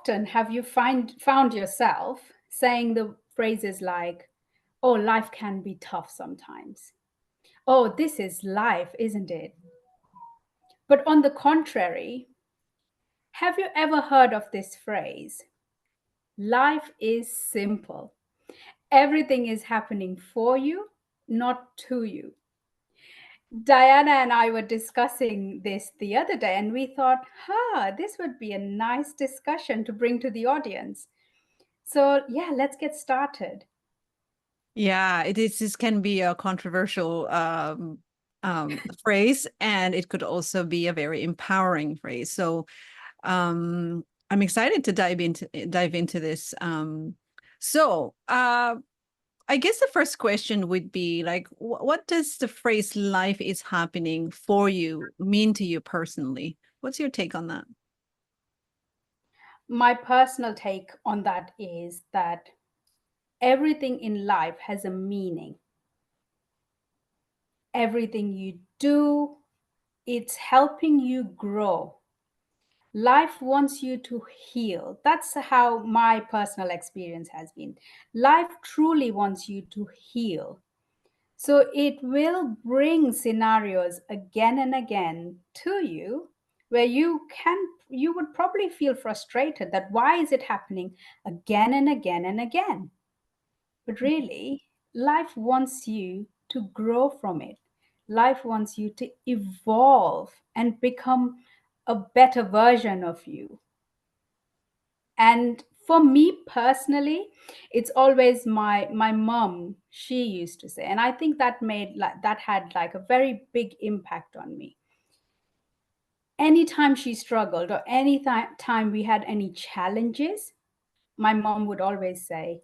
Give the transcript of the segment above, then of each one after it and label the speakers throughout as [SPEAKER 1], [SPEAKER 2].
[SPEAKER 1] often have you found yourself saying the phrases like, oh, life can be tough sometimes? Oh, this is life, isn't it? But on the contrary, have you ever heard of this phrase? Life is simple. Everything is happening for you, not to you. Diana and I were discussing this the other day, and we thought, this would be a nice discussion to bring to the audience. So, yeah, let's get started.
[SPEAKER 2] Yeah, it is. This can be a controversial phrase, and it could also be a very empowering phrase. So, I'm excited to dive into this. I guess the first question would be like, what does the phrase "life is happening for you" mean to you personally? What's your take on that?
[SPEAKER 1] My personal take on that is that everything in life has a meaning. Everything you do, it's helping you grow. Life wants you to heal. That's how my personal experience has been. Life truly wants you to heal. So it will bring scenarios again and again to you where you would probably feel frustrated that why is it happening again and again and again? But really, life wants you to grow from it. Life wants you to evolve and become a better version of you. And for me personally, it's always my mom, she used to say, and I think that had like a very big impact on me. Anytime she struggled or any time we had any challenges, my mom would always say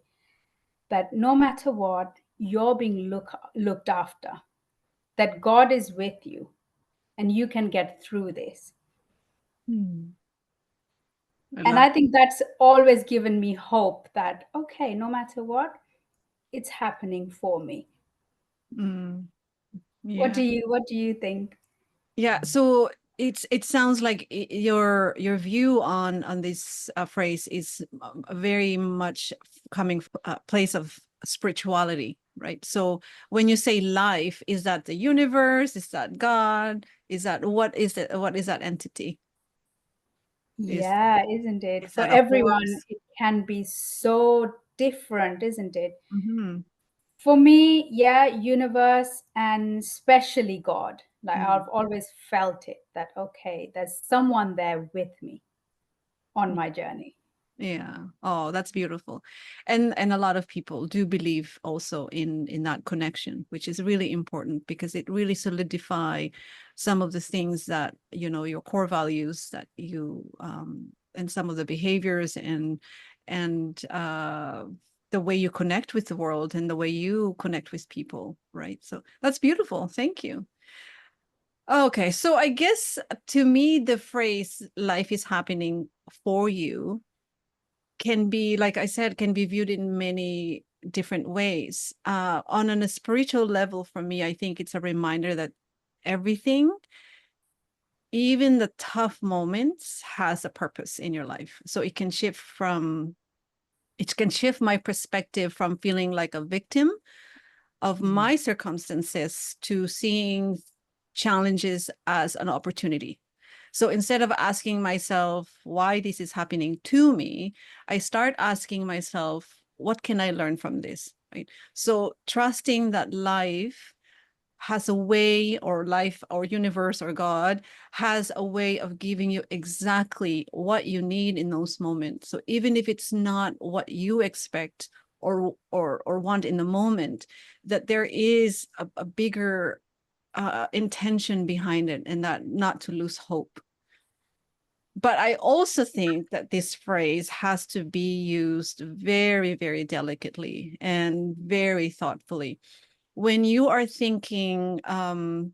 [SPEAKER 1] that no matter what, you're being looked after, that God is with you and you can get through this.
[SPEAKER 2] Hmm.
[SPEAKER 1] And I think that's always given me hope that, okay, no matter what, it's happening for me.
[SPEAKER 2] Mm,
[SPEAKER 1] What
[SPEAKER 2] yeah.
[SPEAKER 1] do you think?
[SPEAKER 2] Yeah, so it sounds like your view on this phrase is very much coming from a place of spirituality, right? So when you say life, is that the universe? Is that God? Is that what is it? What is that entity? Is
[SPEAKER 1] Yeah, isn't it?
[SPEAKER 2] is
[SPEAKER 1] For
[SPEAKER 2] that a
[SPEAKER 1] everyone,
[SPEAKER 2] force?
[SPEAKER 1] it can be so different, isn't it?
[SPEAKER 2] Mm-hmm.
[SPEAKER 1] For me, yeah, universe and especially God. Like
[SPEAKER 2] Mm-hmm.
[SPEAKER 1] I've always felt it that, okay, there's someone there with me on my journey.
[SPEAKER 2] Yeah. Oh, that's beautiful. And a lot of people do believe also in that connection, which is really important because it really solidify some of the things that, your core values that you and some of the behaviors and the way you connect with the world and the way you connect with people, right? So that's beautiful. Thank you. Okay, so I guess to me the phrase life is happening for you can be, like I said, can be viewed in many different ways. On a spiritual level, for me, I think it's a reminder that everything, even the tough moments, has a purpose in your life. So it can shift my perspective from feeling like a victim of my circumstances to seeing challenges as an opportunity. So instead of asking myself why this is happening to me, I start asking myself, what can I learn from this? Right. So trusting that life has a way, or life or universe or God has a way of giving you exactly what you need in those moments. So even if it's not what you expect or want in the moment, that there is a bigger intention behind it, and that not to lose hope. But I also think that this phrase has to be used very, very delicately and very thoughtfully. When you are thinking of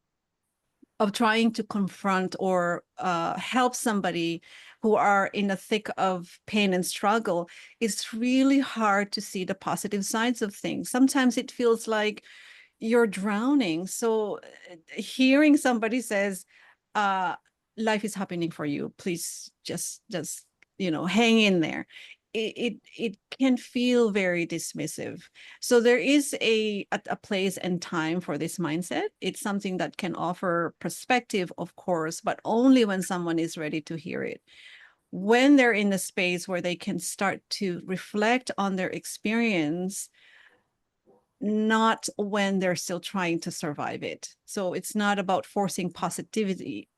[SPEAKER 2] trying to confront or help somebody who are in the thick of pain and struggle, it's really hard to see the positive sides of things. Sometimes it feels like you're drowning. So hearing somebody says, uh, life is happening for you, please just hang in there, it can feel very dismissive. So there is a place and time for this mindset. It's something that can offer perspective, of course, but only when someone is ready to hear it, when they're in the space where they can start to reflect on their experience, not when they're still trying to survive it. So it's not about forcing positivity,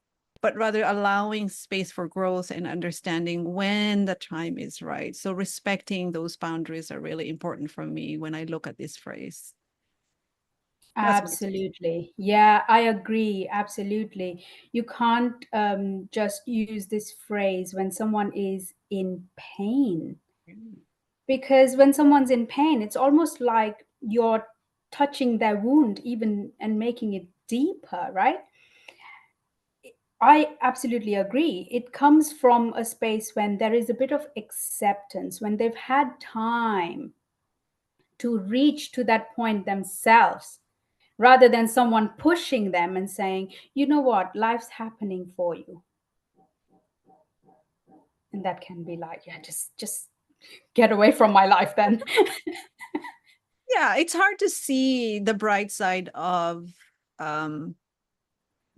[SPEAKER 2] but rather allowing space for growth and understanding when the time is right. So respecting those boundaries are really important for me when I look at this phrase. That's my take.
[SPEAKER 1] Absolutely. Yeah, I agree. Absolutely. You can't just use this phrase when someone is in pain. Because when someone's in pain, it's almost like you're touching their wound, even and making it deeper, right? I absolutely agree. It comes from a space when there is a bit of acceptance, when they've had time to reach to that point themselves, rather than someone pushing them and saying, you know what, life's happening for you. And that can be like, yeah, just get away from my life then.
[SPEAKER 2] Yeah, it's hard to see the bright side of um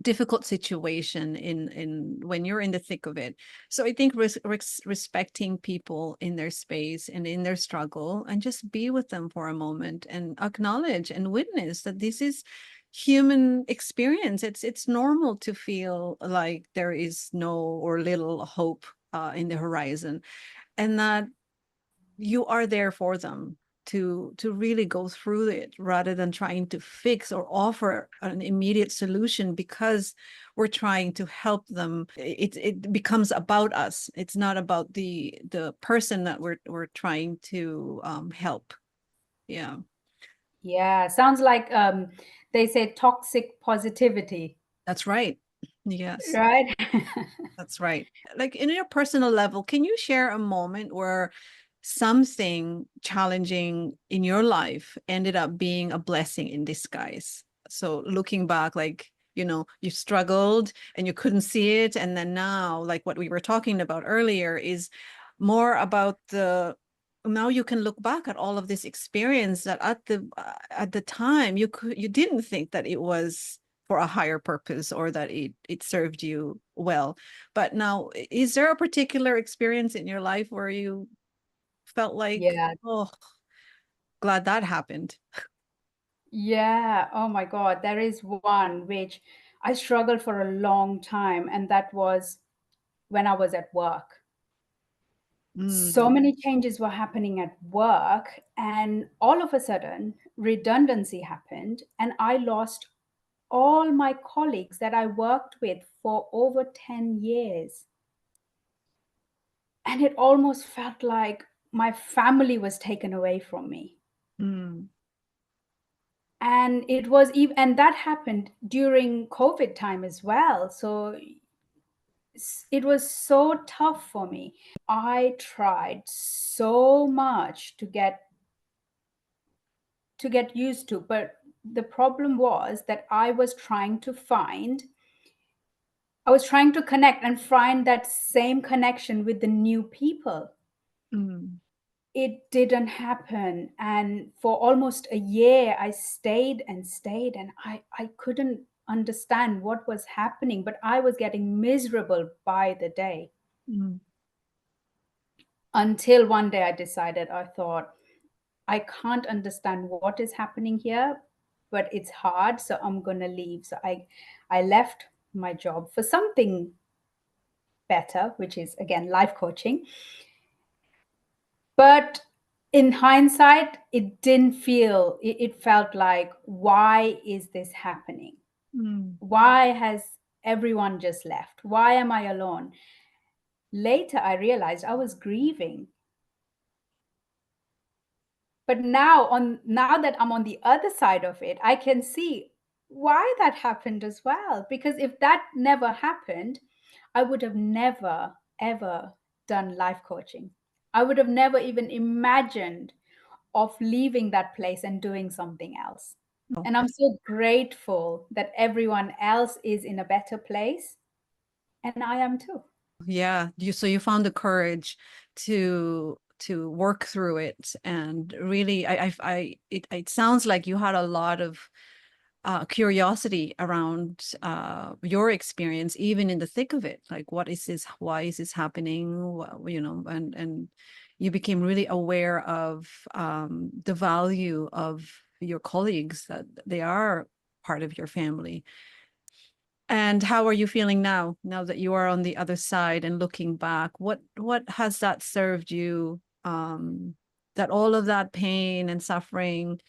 [SPEAKER 2] difficult situation in when you're in the thick of it. So I think respecting people in their space and in their struggle, and just be with them for a moment and acknowledge and witness that this is human experience. It's normal to feel like there is no or little hope in the horizon, and that you are there for them to really go through it, rather than trying to fix or offer an immediate solution because we're trying to help them. It becomes about us. It's not about the person that we're trying to help. Yeah,
[SPEAKER 1] Yeah, sounds like they say toxic positivity,
[SPEAKER 2] that's right. Yes,
[SPEAKER 1] right?
[SPEAKER 2] that's right. Like, in your personal level, can you share a moment where something challenging in your life ended up being a blessing in disguise? So looking back, like, you struggled and you couldn't see it. And then now, like what we were talking about earlier, is more about the now you can look back at all of this experience that at the time you didn't think that it was for a higher purpose, or that it served you well. But now, is there a particular experience in your life where you felt like,
[SPEAKER 1] Yeah.
[SPEAKER 2] oh, glad that happened?
[SPEAKER 1] Yeah. Oh my God. There is one which I struggled for a long time, and that was when I was at work. So
[SPEAKER 2] Mm,
[SPEAKER 1] many changes were happening at work, and all of a sudden, redundancy happened, and I lost all my colleagues that I worked with for over 10 years. And it almost felt like my family was taken away from me.
[SPEAKER 2] mm,
[SPEAKER 1] And it was even, and that happened during COVID time as well. So it was so tough for me. I tried so much to get used to, but the problem was that I was trying to connect and find that same connection with the new people.
[SPEAKER 2] mm,
[SPEAKER 1] It didn't happen, and for almost a year I stayed and stayed, and I couldn't understand what was happening, but I was getting miserable by the day,
[SPEAKER 2] mm,
[SPEAKER 1] until one day I thought, I can't understand what is happening here, but it's hard, so I'm going to leave. So I left my job for something better, which is again life coaching. But in hindsight, it felt like, why is this happening?
[SPEAKER 2] mm,
[SPEAKER 1] Why has everyone just left? Why am I alone? Later, I realized I was grieving. But now that I'm on the other side of it, I can see why that happened as well. Because if that never happened, I would have never, ever done life coaching. I would have never even imagined of leaving that place and doing something else.
[SPEAKER 2] oh,
[SPEAKER 1] And I'm so grateful that everyone else is in a better place, and I am too.
[SPEAKER 2] Yeah, you found the courage to work through it, and really, it sounds like you had a lot of curiosity around your experience, even in the thick of it. Like, what is this? Why is this happening? And you became really aware of the value of your colleagues, that they are part of your family. And how are you feeling now, now that you are on the other side and looking back? What has that served you? That all of that pain and suffering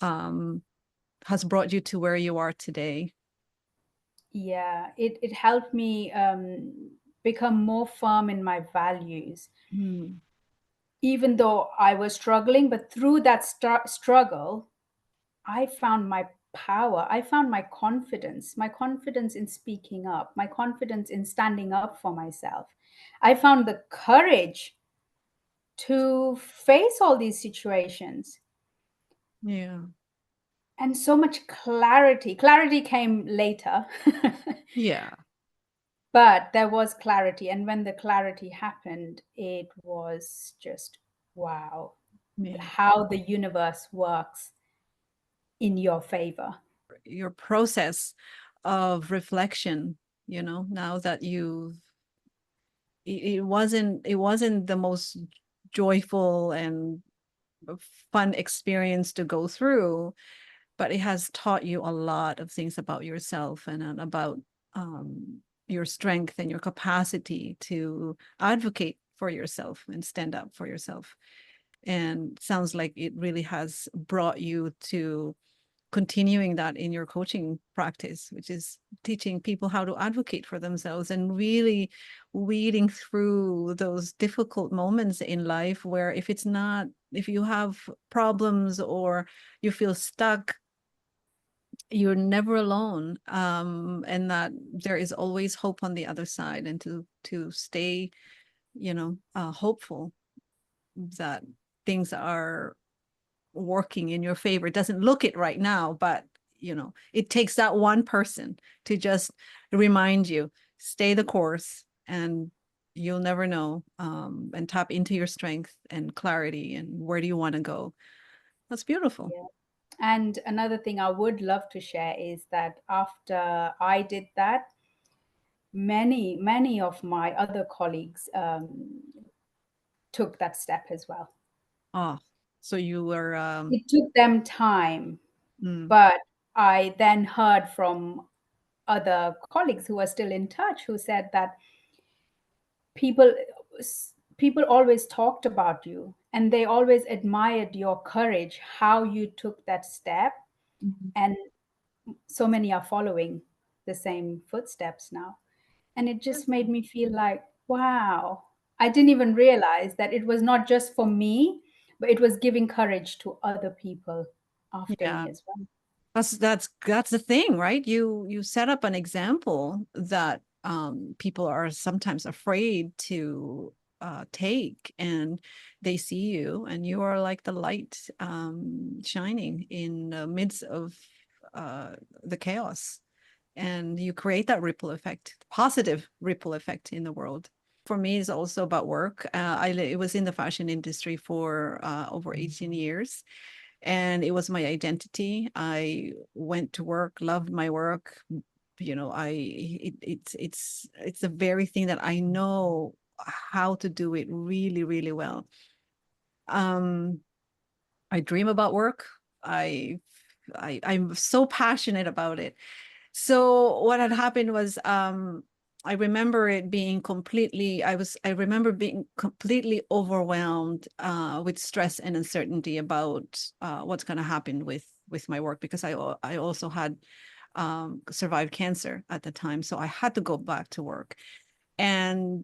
[SPEAKER 2] um, has brought you to where you are today.
[SPEAKER 1] Yeah, it helped me become more firm in my values,
[SPEAKER 2] Mm,
[SPEAKER 1] even though I was struggling. But through that struggle, I found my power. I found my confidence in speaking up, my confidence in standing up for myself. I found the courage to face all these situations,
[SPEAKER 2] yeah.
[SPEAKER 1] and so much clarity. Clarity came later,
[SPEAKER 2] Yeah.
[SPEAKER 1] but there was clarity. And when the clarity happened, it was just wow,
[SPEAKER 2] Yeah.
[SPEAKER 1] how the universe works in your favor.
[SPEAKER 2] Your process of reflection, now that it wasn't the most joyful and fun experience to go through, but it has taught you a lot of things about yourself, and about your strength and your capacity to advocate for yourself and stand up for yourself. And sounds like it really has brought you to continuing that in your coaching practice, which is teaching people how to advocate for themselves, and really weeding through those difficult moments in life where, if you have problems or you feel stuck, you're never alone, and that there is always hope on the other side, and to stay, hopeful that things are working in your favor. It doesn't look it right now, but it takes that one person to just remind you, stay the course, and you'll never know, and tap into your strength and clarity, and where do you want to go. That's beautiful.
[SPEAKER 1] Yeah. And another thing I would love to share is that after I did that, many of my other colleagues took that step as well.
[SPEAKER 2] Oh, so you were
[SPEAKER 1] It took them time,
[SPEAKER 2] mm,
[SPEAKER 1] but I then heard from other colleagues who are still in touch who said that people people always talked about you, and they always admired your courage, how you took that step,
[SPEAKER 2] mhm.
[SPEAKER 1] and so many are following the same footsteps now. And it just made me feel like, wow, I didn't even realize that it was not just for me, but it was giving courage to other people after
[SPEAKER 2] Yeah.
[SPEAKER 1] me as well.
[SPEAKER 2] That's the thing, right? You set up an example that people are sometimes afraid to take, and they see you, and you are like the light, shining in the midst of uh, the chaos, and you create that ripple effect, positive ripple effect in the world. For me, it's also about work. I was in the fashion industry for over 18 years, and it was my identity. I went to work, loved my work. It's the very thing that I know how to do it really, really well. Um, I dream about work. I, I'm so passionate about it. So what had happened was, I remember it being completely, I remember being completely overwhelmed with stress and uncertainty about what's going to happen with my work, because I also had survived cancer at the time. So I had to go back to work, and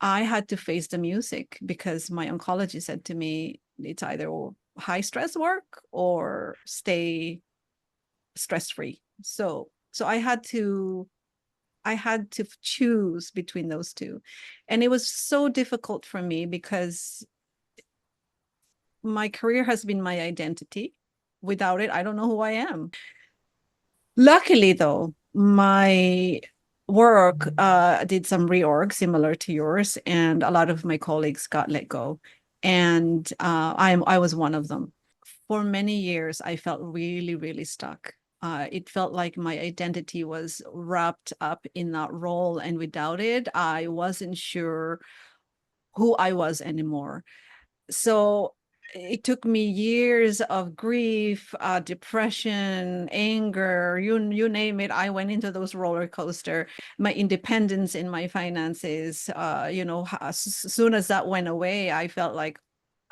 [SPEAKER 2] I had to face the music, because my oncologist said to me, it's either high stress work or stay stress free. So I had to choose between those two. And it was so difficult for me, because my career has been my identity. Without it, I don't know who I am. Luckily, though, my work, I did some reorg similar to yours, and a lot of my colleagues got let go, and I was one of them. For many years, I felt really, really stuck. It felt like my identity was wrapped up in that role, and without it, I wasn't sure who I was anymore. So it took me years of grief, depression, anger, you name it. I went into those roller coaster. My independence in my finances, as soon as that went away, I felt like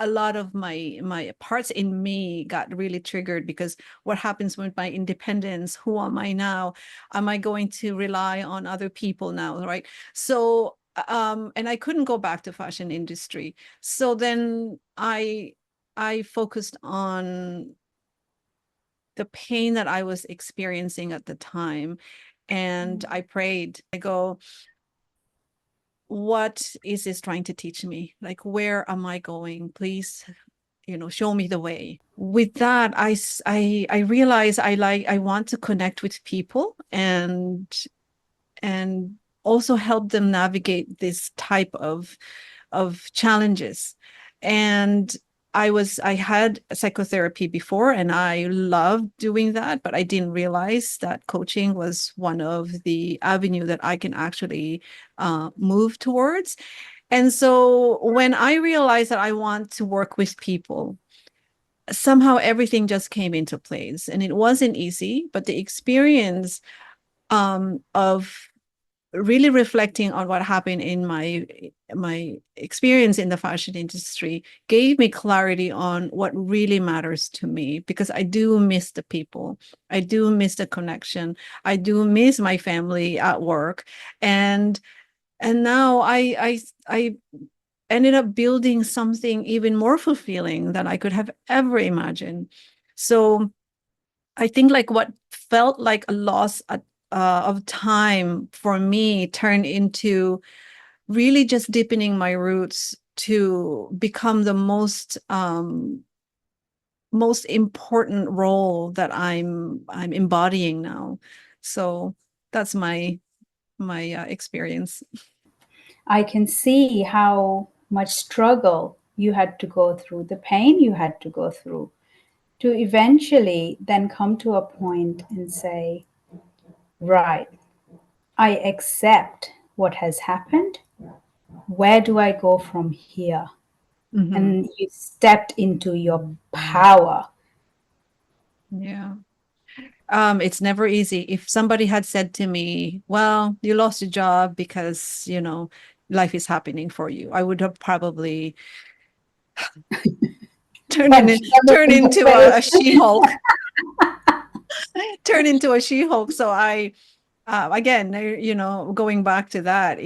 [SPEAKER 2] a lot of my parts in me got really triggered, because what happens with my independence? Who am I now? Am I going to rely on other people now, right? So and I couldn't go back to fashion industry. So then I focused on the pain that I was experiencing at the time, and I prayed. I go, what is this trying to teach me? Like, where am I going? Please, show me the way. With that, I realize I want to connect with people, and also help them navigate this type of challenges. And I had psychotherapy before, and I loved doing that, but I didn't realize that coaching was one of the avenue that I can actually move towards. And so when I realized that I want to work with people, somehow everything just came into place, and it wasn't easy, but the experience of really reflecting on what happened in my experience in the fashion industry gave me clarity on what really matters to me, because I do miss the people. I do miss the connection. I do miss my family at work. And now I ended up building something even more fulfilling than I could have ever imagined. So I think like what felt like a loss of time for me turned into really just deepening my roots to become the most important role that I'm embodying now. So that's my experience.
[SPEAKER 1] I can see how much struggle you had to go through, the pain you had to go through to eventually then come to a point and say, right, I accept what has happened. Where do I go from here?
[SPEAKER 2] Hmm.
[SPEAKER 1] And you stepped into your power.
[SPEAKER 2] Yeah. It's never easy. If somebody had said to me, well, you lost your job because, life is happening for you, I would have probably
[SPEAKER 1] Punched them
[SPEAKER 2] turn
[SPEAKER 1] in the
[SPEAKER 2] into a
[SPEAKER 1] face.
[SPEAKER 2] She-Hulk, turn into a She-Hulk. So again, going back to that,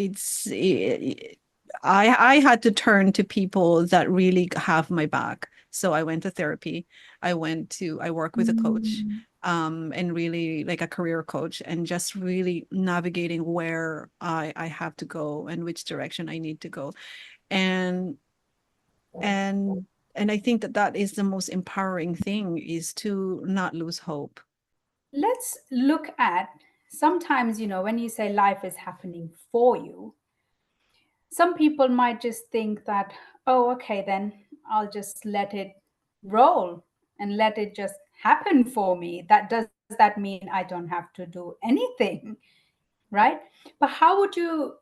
[SPEAKER 2] I had to turn to people that really have my back. So I went to therapy. I work with a coach, and really like a career coach, and just really navigating where I have to go and which direction I need to go. And and and I think that that is the most empowering thing, is to not lose hope.
[SPEAKER 1] Let's look at sometimes, when you say life is happening for you, some people might just think that, oh, okay, then I'll just let it roll and let it just happen for me. Does that mean I don't have to do anything? Right? But how would you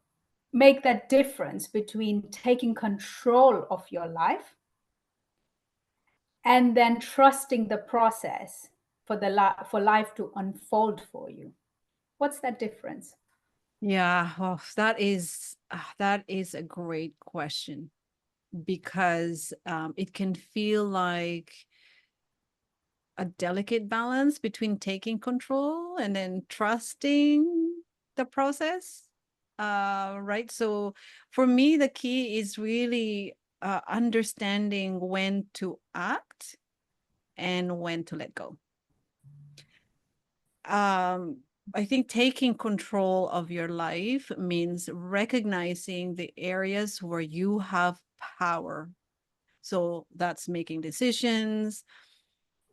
[SPEAKER 1] make that difference between taking control of your life and then trusting the process for life to unfold for you? What's that difference?
[SPEAKER 2] Yeah, well, that is a great question, because it can feel like a delicate balance between taking control and then trusting the process. Right. So for me, the key is really understanding when to act and when to let go. um I think taking control of your life means recognizing the areas where you have power. So that's making decisions,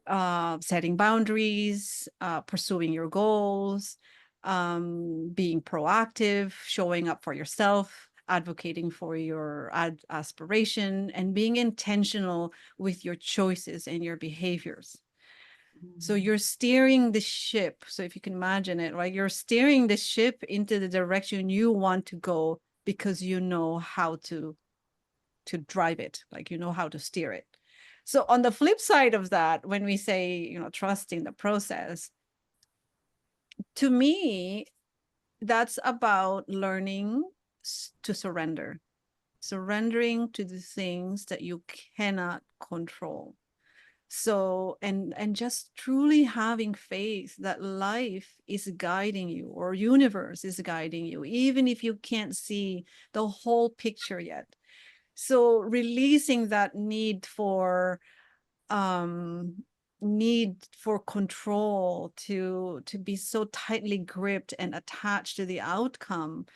[SPEAKER 2] setting boundaries, pursuing your goals, being proactive, showing up for yourself, advocating for your aspiration, and being intentional with your choices and your behaviors. So
[SPEAKER 1] Mm.
[SPEAKER 2] you're steering the ship. So if you can imagine it, right? You're steering the ship into the direction you want to go because you know how to drive it, like you know how to steer it. So on the flip side of that, when we say, trusting the process, to me, that's about learning to surrender, surrendering to the things that you cannot control. So and just truly having faith that life is guiding you, or universe is guiding you, even if you can't see the whole picture yet. So releasing that um need for control, to be so tightly gripped and attached to the outcome,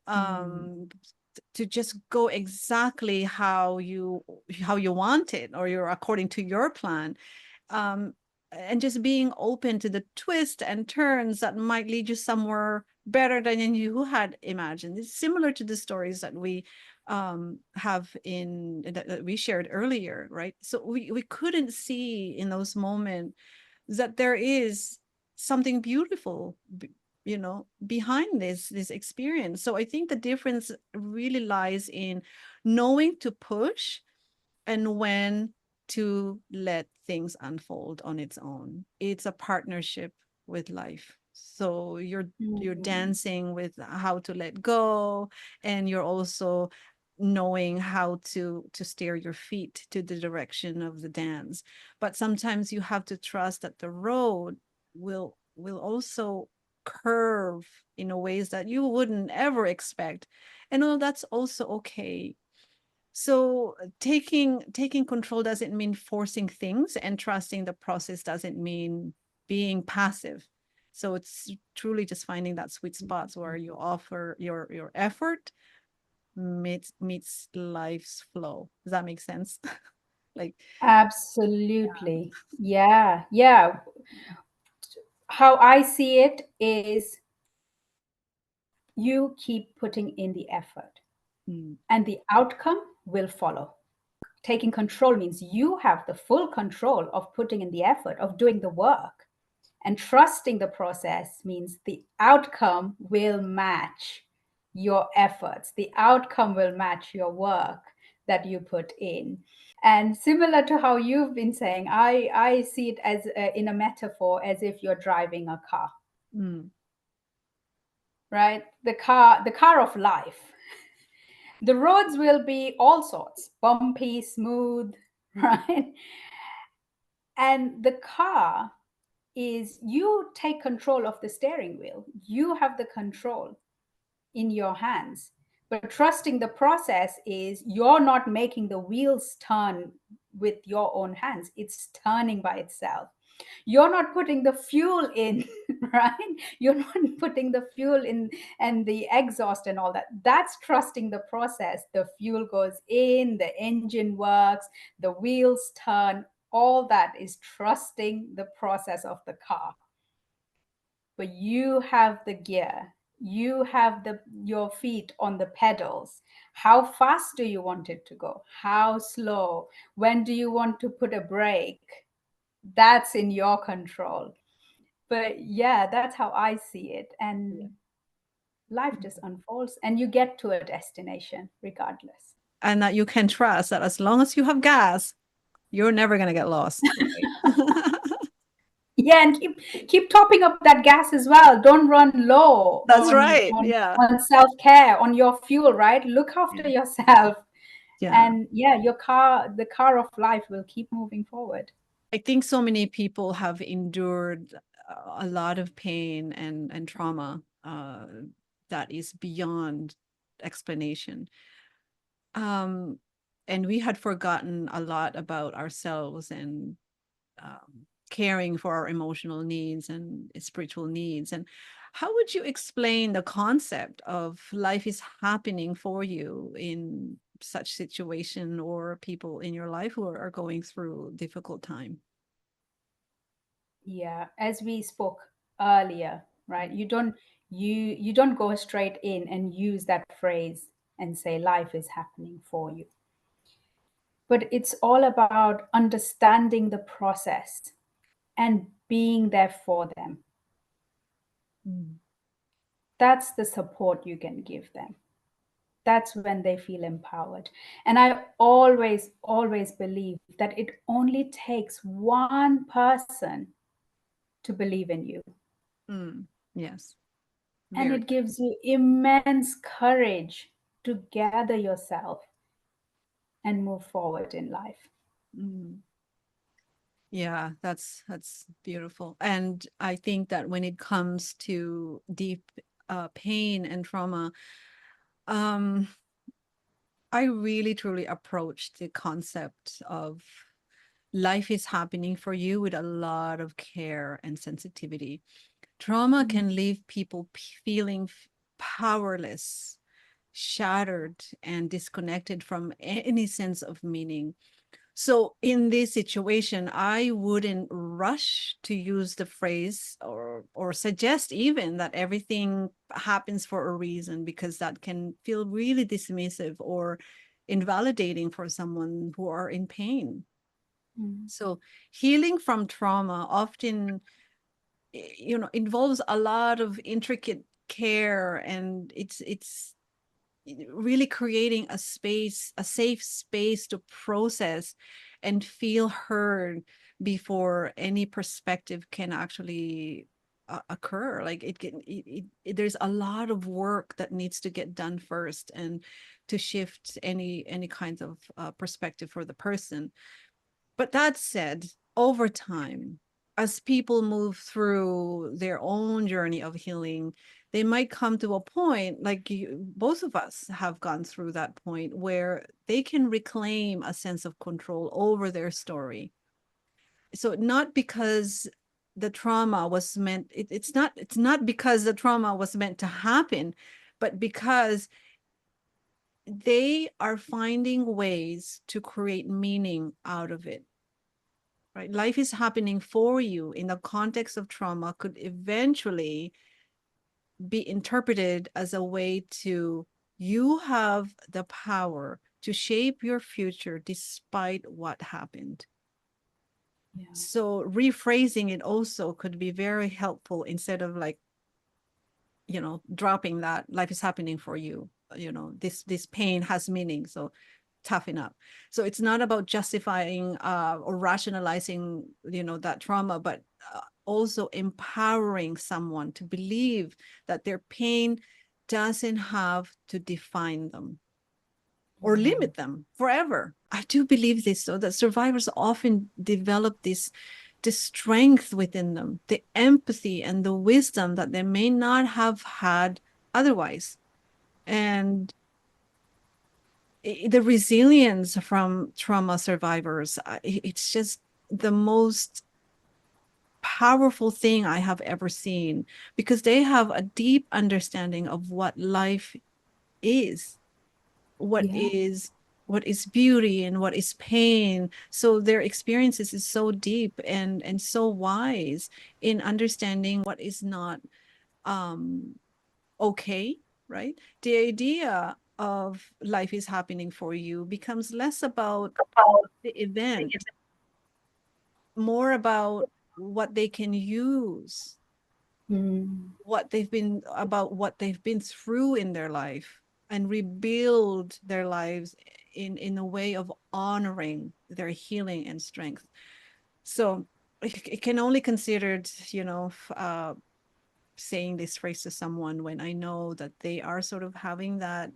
[SPEAKER 1] Mm.
[SPEAKER 2] um to just go exactly how you want it, or you're according to your plan, um, and just being open to the twists and turns that might lead you somewhere better than you had imagined. It's similar to the stories that we have that we shared earlier, right? So we couldn't see in those moments that there is something beautiful, behind this experience. So I think the difference really lies in knowing to push and when to let things unfold on its own. It's a partnership with life. So you're
[SPEAKER 1] Mm.
[SPEAKER 2] dancing with how to let go, and you're also knowing how to steer your feet to the direction of the dance. But sometimes you have to trust that the road will also curve in a ways that you wouldn't ever expect. And all that's also okay. So taking control doesn't mean forcing things, and trusting the process doesn't mean being passive. So it's truly just finding that sweet spots where you offer your effort meets life's flow. Does that make sense? Like,
[SPEAKER 1] Absolutely. Yeah. Yeah. How I see it is you keep putting in the effort
[SPEAKER 2] mm,
[SPEAKER 1] and the outcome will follow. Taking control means you have the full control of putting in the effort, of doing the work. And trusting the process means the outcome will match your efforts, the outcome will match your work that you put in. And similar to how you've been saying, I see it as in a metaphor, as if you're driving a car,
[SPEAKER 2] mm,
[SPEAKER 1] right? The car of life. The roads will be all sorts, bumpy, smooth, right? And the car is, you take control of the steering wheel. You have the control in your hands. But trusting the process is you're not making the wheels turn with your own hands, it's turning by itself. You're not putting the fuel in, right? You're not putting the fuel in and the exhaust and all that. That's trusting the process. The fuel goes in, the engine works, the wheels turn. All that is trusting the process of the car. But you have the gear, you have your feet on the pedals. How fast do you want it to go? How slow? When do you want to put a brake? That's in your control. But yeah, that's how I see it.
[SPEAKER 2] yeah.
[SPEAKER 1] And life just unfolds and you get to a destination regardless.
[SPEAKER 2] And that you can trust that as long as you have gas, you're never gonna get lost, right?
[SPEAKER 1] Yeah, and keep topping up that gas as well. Don't run low
[SPEAKER 2] That's right.
[SPEAKER 1] on
[SPEAKER 2] Yeah.
[SPEAKER 1] on self-care, on your fuel, right? Look
[SPEAKER 2] Yeah.
[SPEAKER 1] after yourself.
[SPEAKER 2] Yeah.
[SPEAKER 1] And yeah, the car of life will keep moving forward.
[SPEAKER 2] I think so many people have endured a lot of pain and trauma that is beyond explanation. Um, and we had forgotten a lot about ourselves and caring for our emotional needs and spiritual needs. And how would you explain the concept of life is happening for you in such situation, or people in your life who are going through difficult time?
[SPEAKER 1] Yeah, as we spoke earlier, right? You don't go straight in and use that phrase and say life is happening for you. But it's all about understanding the process and being there for them.
[SPEAKER 2] Mm.
[SPEAKER 1] That's the support you can give them. That's when they feel empowered. And I always believe that it only takes one person to believe in you.
[SPEAKER 2] Mm. Yes,
[SPEAKER 1] And
[SPEAKER 2] very
[SPEAKER 1] it
[SPEAKER 2] true.
[SPEAKER 1] gives you immense courage to gather yourself and move forward in life.
[SPEAKER 2] Mm. Yeah, that's beautiful. And I think that when it comes to deep pain and trauma, um, I really truly approach the concept of life is happening for you with a lot of care and sensitivity. Trauma
[SPEAKER 1] Mm.
[SPEAKER 2] can leave people feeling powerless, shattered, and disconnected from any sense of meaning. So in this situation, I wouldn't rush to use the phrase or suggest even that everything happens for a reason, because that can feel really dismissive or invalidating for someone who are in pain.
[SPEAKER 1] Mm.
[SPEAKER 2] So healing from trauma often involves a lot of intricate care, and it's really creating a space, a safe space to process and feel heard before any perspective can actually occur. Like it can there's a lot of work that needs to get done first, and to shift any kinds of perspective for the person. But that said, over time, as people move through their own journey of healing, they might come to a point, like both of us have gone through that point, where they can reclaim a sense of control over their story. So not because the trauma was meant, it's not because the trauma was meant to happen, but because they are finding ways to create meaning out of it. Right? Life is happening for you in the context of trauma could eventually be interpreted as a way to, you have the power to shape your future despite what happened.
[SPEAKER 1] Yeah.
[SPEAKER 2] So rephrasing it also could be very helpful, instead of like, dropping that life is happening for you. This pain has meaning, so toughen up. So it's not about justifying or rationalizing, that trauma, but also empowering someone to believe that their pain doesn't have to define them or
[SPEAKER 1] Yeah.
[SPEAKER 2] limit them forever. I do believe this, though, that survivors often develop this strength within them, the empathy and the wisdom that they may not have had otherwise. And the resilience from trauma survivors, it's just the most powerful thing I have ever seen, because they have a deep understanding of what life is, what
[SPEAKER 1] Yeah.
[SPEAKER 2] is what is beauty and what is pain. So their experiences is so deep and so wise in understanding what is not um okay, right? The idea of life is happening for you becomes less about the event, more about what they can use,
[SPEAKER 1] Mm.
[SPEAKER 2] what they've been through in their life, and rebuild their lives in a way of honoring their healing and strength. So it can only considered, saying this phrase to someone when I know that they are sort of having that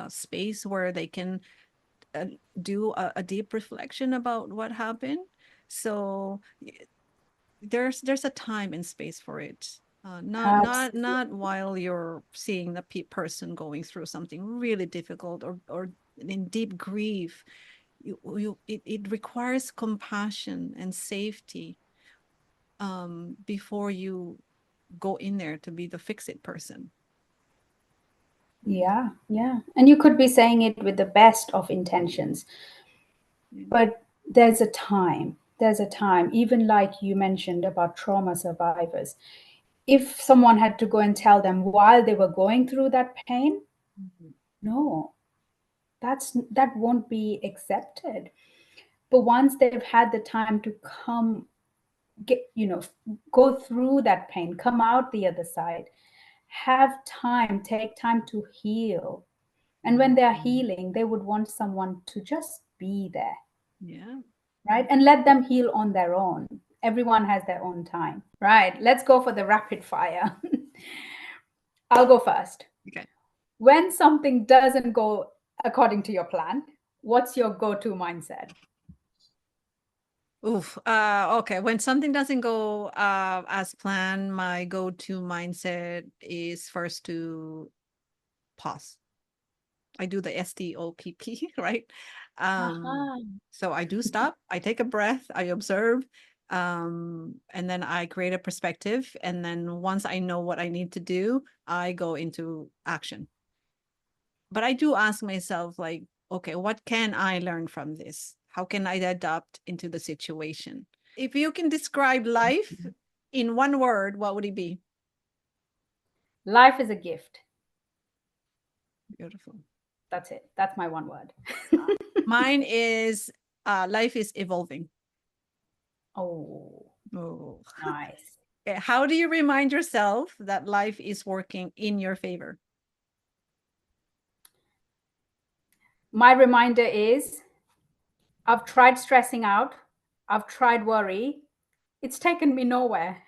[SPEAKER 2] space where they can uh, do a deep reflection about what happened. So there's a time and space for it. Not
[SPEAKER 1] Absolutely.
[SPEAKER 2] while you're seeing the person going through something really difficult, or in deep grief. It requires compassion and safety before you go in there to be the fix it person.
[SPEAKER 1] Yeah, yeah. And you could be saying it with the best of intentions,
[SPEAKER 2] Yeah.
[SPEAKER 1] but there's a time. there's a time, even like you mentioned about trauma survivors, if someone had to go and tell them while they were going through that pain,
[SPEAKER 2] Mhm.
[SPEAKER 1] no, that won't be accepted. But once they've had the time to come, get, go through that pain, come out the other side, have time, take time to heal. And when they're healing, they would want someone to just be there,
[SPEAKER 2] Yeah.
[SPEAKER 1] right? And let them heal on their own. Everyone has their own time. Right, let's go for the rapid fire. I'll go first.
[SPEAKER 2] Okay.
[SPEAKER 1] When something doesn't go according to your plan, what's your go-to mindset?
[SPEAKER 2] Oof. Okay. When something doesn't go as planned, my go-to mindset is first to pause. I do the STOPP, right? Um,
[SPEAKER 1] Aha.
[SPEAKER 2] so I do stop, I take a breath, I observe, and then I create a perspective. And then once I know what I need to do, I go into action. But I do ask myself, like, okay, what can I learn from this? How can I adapt into the situation? If you can describe life in one word, what would it be?
[SPEAKER 1] Life is a gift.
[SPEAKER 2] Beautiful.
[SPEAKER 1] That's it. That's my one word.
[SPEAKER 2] Mine is life is evolving.
[SPEAKER 1] Oh,
[SPEAKER 2] Oh.
[SPEAKER 1] nice.
[SPEAKER 2] How do you remind yourself that life is working in your favor?
[SPEAKER 1] My reminder is I've tried stressing out, I've tried worry. It's taken me nowhere.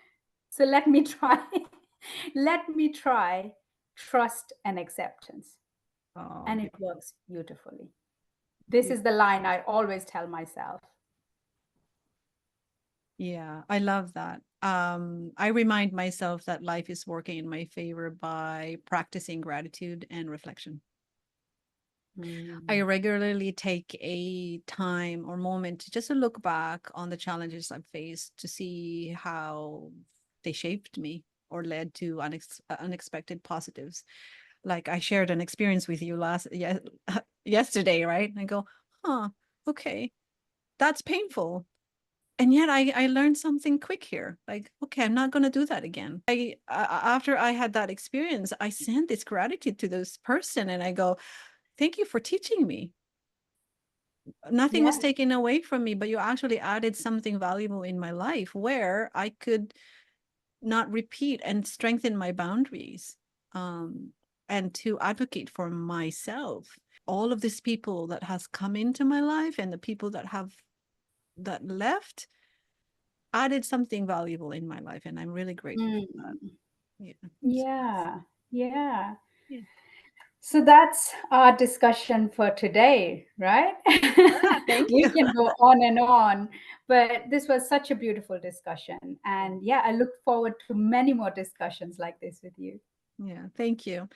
[SPEAKER 1] So let me try. Let me try trust and acceptance.
[SPEAKER 2] Oh,
[SPEAKER 1] And it works beautifully. This is
[SPEAKER 2] beautiful.
[SPEAKER 1] the line I always tell myself.
[SPEAKER 2] Yeah, I love that. I remind myself that life is working in my favor by practicing gratitude and reflection. I
[SPEAKER 1] Mm.
[SPEAKER 2] regularly take a time or moment to just to look back on the challenges I've faced to see how they shaped me or led to unexpected positives. Like I shared an experience with you yesterday, right? And I go, huh, okay, that's painful. And yet I learned something quick here. Like, okay, I'm not going to do that again. After I had that experience, I sent this gratitude to this person and I go, thank you for teaching me. Nothing
[SPEAKER 1] Yeah.
[SPEAKER 2] was taken away from me, but you actually added something valuable in my life where I could not repeat and strengthen my boundaries, um, and to advocate for myself. All of these people that has come into my life and the people that left added something valuable in my life, and I'm really grateful for that.
[SPEAKER 1] Mm.
[SPEAKER 2] Yeah.
[SPEAKER 1] Yeah. Yeah.
[SPEAKER 2] Yeah.
[SPEAKER 1] So that's our discussion for today, right?
[SPEAKER 2] Ah, thank
[SPEAKER 1] We
[SPEAKER 2] you.
[SPEAKER 1] can go on and on, but this was such a beautiful discussion. And yeah, I look forward to many more discussions like this with you.
[SPEAKER 2] Yeah, thank you.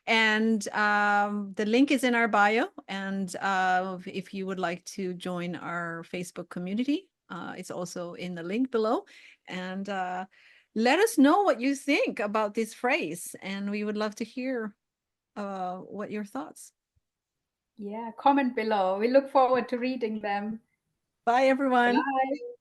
[SPEAKER 2] And the link is in our bio. And if you would like to join our Facebook community, it's also in the link below. And let us know what you think about this phrase. And we would love to hear what your thoughts.
[SPEAKER 1] Yeah, comment below. We look forward to reading them.
[SPEAKER 2] Bye, everyone.
[SPEAKER 1] Bye.